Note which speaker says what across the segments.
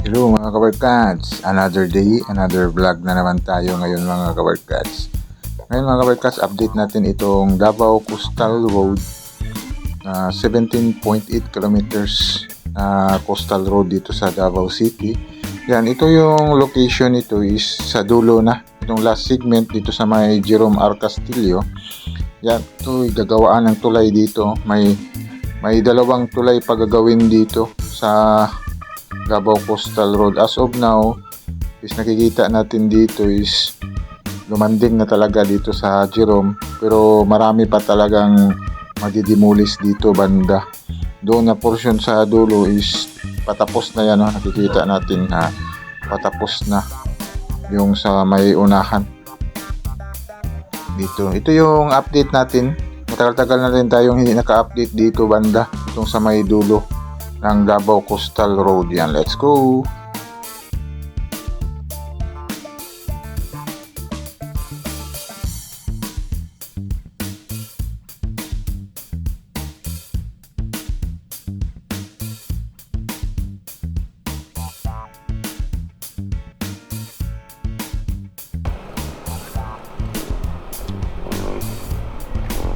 Speaker 1: Hello mga kabarkads, another day, another vlog na naman tayo ngayon mga kabarkads. Ngayon mga kabarkads, update natin itong Davao Coastal Road, 17.8 kilometers coastal road dito sa Davao City. Yan, ito yung location nito is sa dulo na, itong last segment dito sa may Jerome R. Castillo. Yan, ito gagawaan ng tulay dito, may dalawang tulay pagagawin dito sa Davao Coastal Road. As of now is nakikita natin dito is lumanding na talaga dito sa Jerome, pero marami pa talagang madidemolis dito banda. Doon na portion sa dulo is patapos na yan, no? Nakikita natin na patapos na yung sa may unahan dito. Ito yung update natin. Matagal-tagal na rin tayong hindi naka-update dito banda, itong sa may dulo ng Davao Coastal Road. Yan, let's go.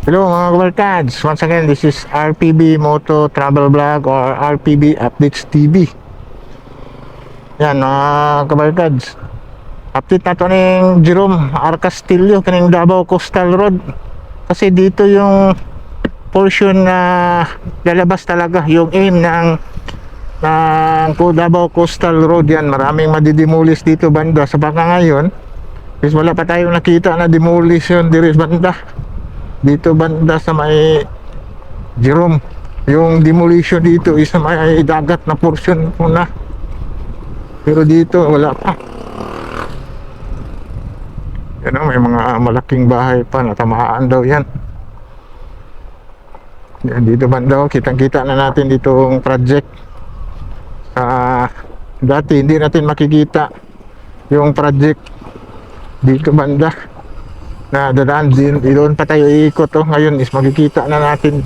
Speaker 2: Hello mga kabarkads, once again this is RPB Moto Travel Vlog or RPB Updates TV. Yan mga kabarkads, update na to ng Jerome R. Castillo kaning Davao Coastal Road. Kasi dito yung portion na lalabas talaga yung aim ng Davao Coastal Road. Yan, maraming madidemolis dito banda. Sa baka ngayon is wala pa tayong nakita na demolition diri banda. Dito banda sa may Jerome, yung demolition dito is sa may dagat na portion muna, pero dito wala pa. Yan, may mga malaking bahay pa na tamaan daw yan. Yan dito banda, kitang kita na natin ditong project. Dati hindi natin makikita yung project dito banda na dadaan din, doon pa tayo iikot. Ngayon is makikita na natin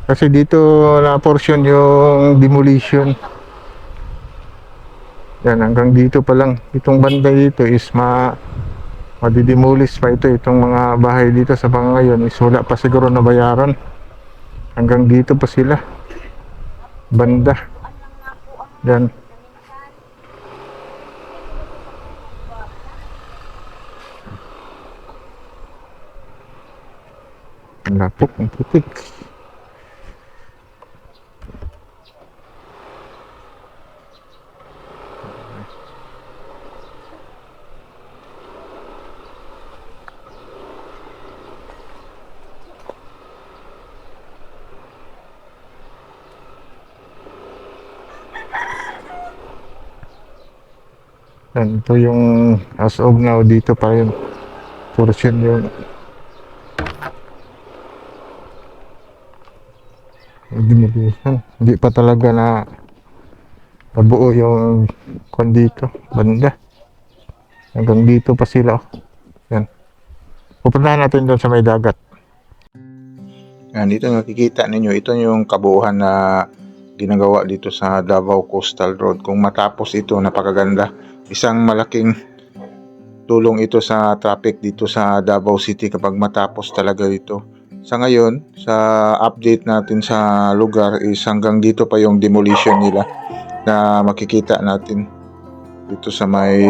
Speaker 2: kasi dito na portion yung demolition. Yan, hanggang dito pa lang, itong banda dito is madidemolish pa itong mga bahay dito. Sa mga ngayon is wala pa siguro na bayaran, hanggang dito pa sila banda. Yan, ang lapok, ang putik. Yan, ito yung as of now dito pa yung portion yung demolition. Hindi pa talaga na nabuo yung kon dito banda, hanggang dito pa sila. Yan, pupuntahan natin doon sa may dagat.
Speaker 1: Yan, dito nakikita ninyo, ito yung kabuuan na ginagawa dito sa Davao Coastal Road. Kung matapos ito, napakaganda. Isang malaking tulong ito sa traffic dito sa Davao City kapag matapos talaga ito. Sa ngayon, sa update natin sa lugar is hanggang dito pa yung demolition nila na makikita natin dito sa may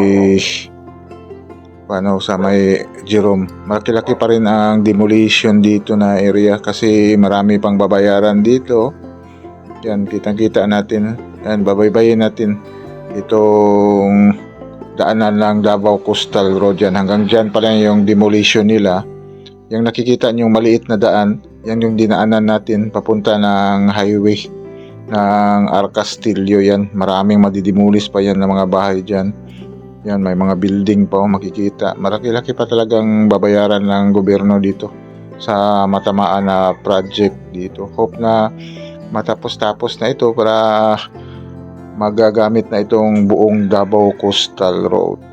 Speaker 1: Jerome. Malaki-laki pa rin ang demolition dito na area kasi marami pang babayaran dito. Yan, kitang-kita natin. Yan, babaybayin natin itong daanan ng Davao Coastal Road. Yan, hanggang dyan pa lang yung demolition nila. Yung nakikita nyo maliit na daan, yan yung dinaanan natin papunta ng highway ng R. Castillo. Yan, maraming madidemolis pa yan ng mga bahay dyan. Yan, may mga building pa makikita. Malaki-laki pa talagang babayaran ng gobyerno dito sa matamaan na project dito. Hope na matapos-tapos na ito para magagamit na itong buong Davao Coastal Road.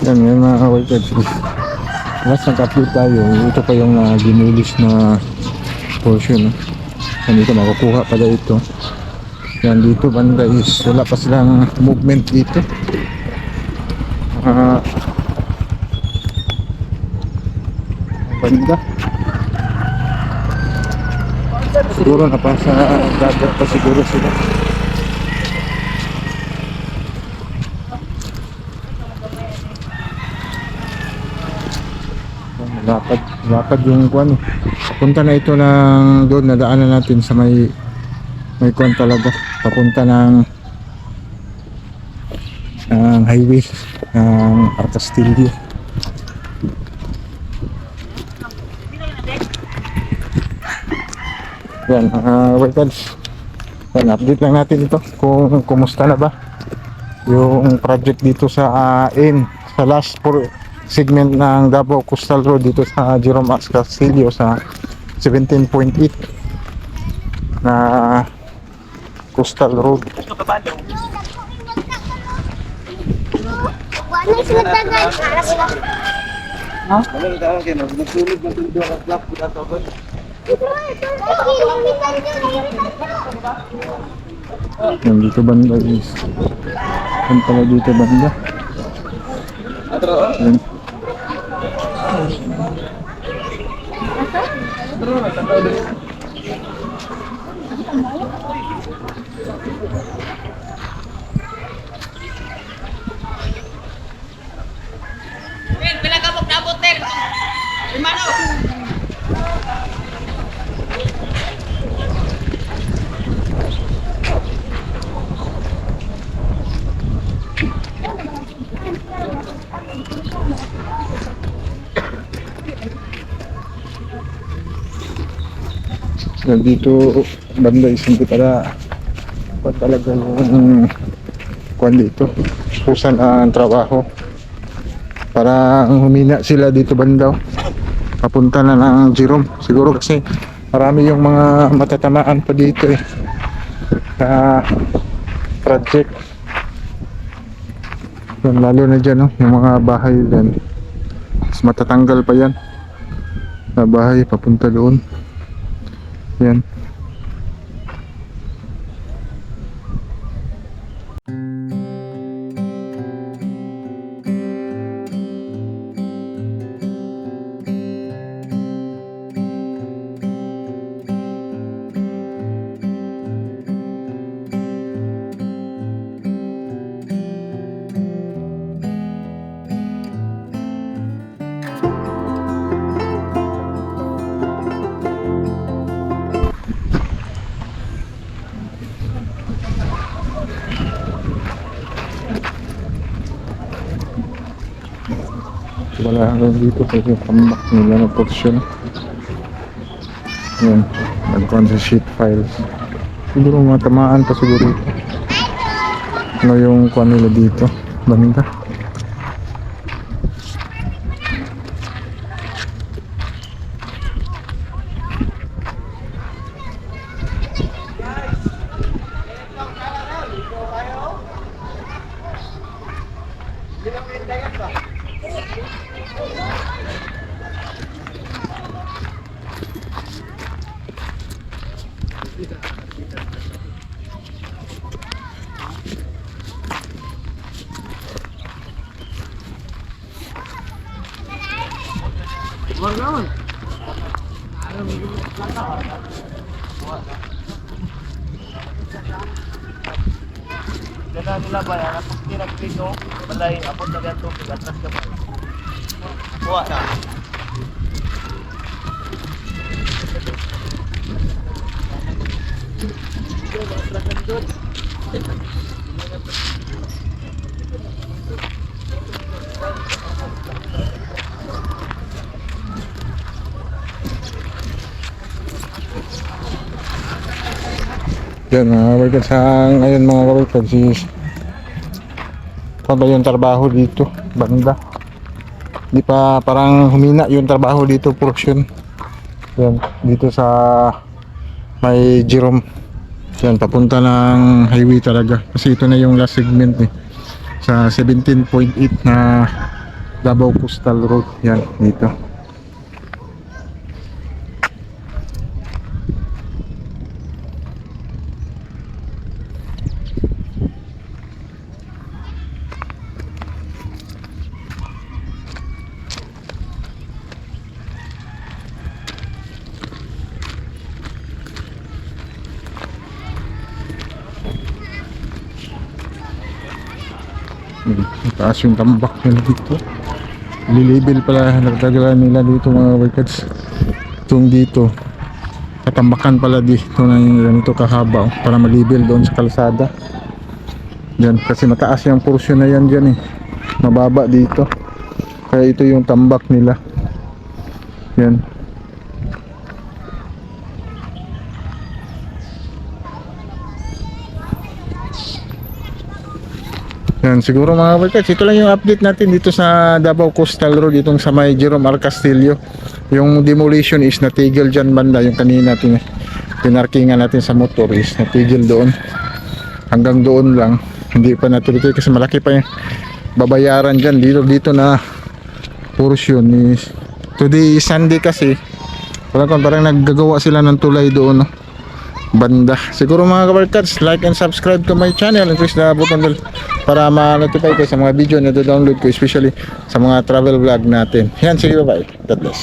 Speaker 2: Yan, yung mga kabarkads. Last nag-upload tayo, ito pa yung demolish na portion. Hindi ko makukuha pala ito. Yan, dito banda is wala pa silang movement dito. Banda siguro napasa dagat pa siguro sila. Lapad yung kwan. Papunta na ito ng doon, nadaanan natin sa may kwan talaga. Papunta ng highway ng Arcastillo. Yan, workers. Yan, update lang natin ito kung kumusta na ba yung project dito sa sa last segment ng Davao Coastal Road dito sa Jerome Castillo sa 17.8 na Coastal Road. Yan dito banda is yan pala dito banda. Yan. Dito banda is hindi pala talaga yung kwan dito pusan ang trabaho para humina sila dito banda papunta na ng Jerome siguro kasi marami yung mga matatamaan pa dito sa project. Yan, lalo na dyan yung mga bahay dyan mas matatanggal pa yan na bahay papunta doon. Yan. Wala rin dito kasi yung comeback nila na portion. Yan, nagkaroon sa sheet files. Siguro matamaan pa siguro. Ano yung kuha nila dito? Banda.
Speaker 3: Dala nila ba yan? Kapag tinag-click balay, abot na yan tubig, atras ka ba? Kuha na.
Speaker 2: Yan mga kabarkad, sa ngayon mga kabarkad is pa ba yung trabaho dito banda, di pa parang humina yung trabaho dito portion. Yan dito sa may Jerome. Yan, papunta ng highway talaga. Kasi ito na yung last segment eh. Sa 17.8 na Davao Coastal Road. Yan, dito. Taas yung tambak nila dito. Lilibel pala nagtagalan nila dito mga barkads. Itong dito katambakan pala dito na yung ganito kahaba para malibel doon sa kalsada. Yan, kasi mataas yung porsyon na yan dyan eh. Mababa dito. Kaya ito yung tambak nila. Yan. Yan, siguro mga barkads, ito lang yung update natin dito sa Davao Coastal Road, itong sa may Jerome R. Castillo. Yung demolition is natigil dyan banda, yung kanina pinarkingan natin sa motor is natigil doon. Hanggang doon lang, hindi pa natuloy kasi malaki pa yung babayaran dyan. Dito na portion is, today is Sunday kasi, parang naggagawa sila ng tulay doon, no? Banda. Siguro mga kabarkads, like and subscribe to my channel and press the button bell para ma-notify kayo sa mga video na download ko, especially sa mga travel vlog natin. Yan, sige, bye bye. God bless.